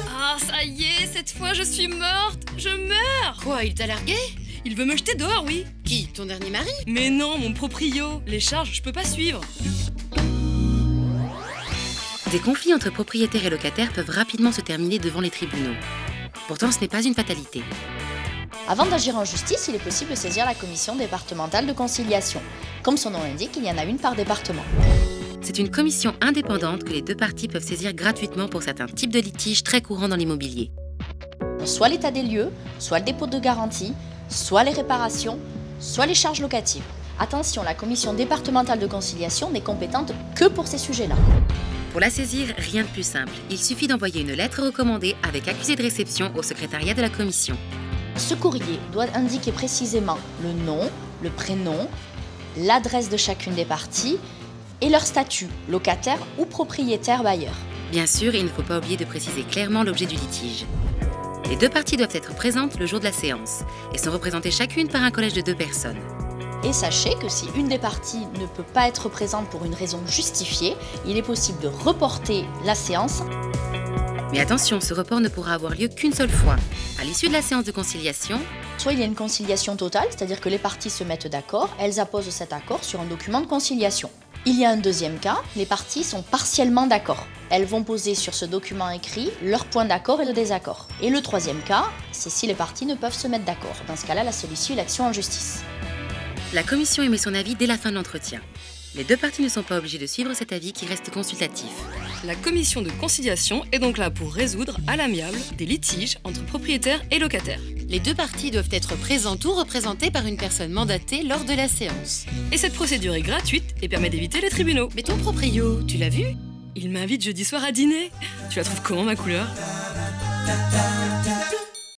Ah, ça y est, cette fois je suis morte. Je meurs. Quoi, il t'a largué? Il veut me jeter dehors, oui. Qui? Ton dernier mari? Mais non, mon proprio. Les charges, je peux pas suivre. Des conflits entre propriétaires et locataires peuvent rapidement se terminer devant les tribunaux. Pourtant, ce n'est pas une fatalité. Avant d'agir en justice, il est possible de saisir la commission départementale de conciliation. Comme son nom l'indique, il y en a une par département. C'est une commission indépendante que les deux parties peuvent saisir gratuitement pour certains types de litiges très courants dans l'immobilier. Soit l'état des lieux, soit le dépôt de garantie, soit les réparations, soit les charges locatives. Attention, la commission départementale de conciliation n'est compétente que pour ces sujets-là. Pour la saisir, rien de plus simple. Il suffit d'envoyer une lettre recommandée avec accusé de réception au secrétariat de la commission. Ce courrier doit indiquer précisément le nom, le prénom, l'adresse de chacune des parties et leur statut, locataire ou propriétaire bailleur. Bien sûr, il ne faut pas oublier de préciser clairement l'objet du litige. Les deux parties doivent être présentes le jour de la séance et sont représentées chacune par un collège de 2 personnes. Et sachez que si une des parties ne peut pas être présente pour une raison justifiée, il est possible de reporter la séance. Mais attention, ce report ne pourra avoir lieu qu'une seule fois. À l'issue de la séance de conciliation, Soit il y a une conciliation totale, c'est-à-dire que les parties se mettent d'accord, elles apposent cet accord sur un document de conciliation. Il y a un deuxième cas, les parties sont partiellement d'accord. Elles vont poser sur ce document écrit leurs points d'accord et de désaccord. Et le troisième cas, c'est si les parties ne peuvent se mettre d'accord. Dans ce cas-là, la solution est l'action en justice. la commission émet son avis dès la fin de l'entretien. Les deux parties ne sont pas obligées de suivre cet avis qui reste consultatif. La commission de conciliation est donc là pour résoudre à l'amiable des litiges entre propriétaires et locataires. Les deux parties doivent être présentes ou représentées par une personne mandatée lors de la séance. Et cette procédure est gratuite et permet d'éviter les tribunaux. Mais ton proprio, tu l'as vu? Il m'invite jeudi soir à dîner. Tu la trouves comment, ma couleur ?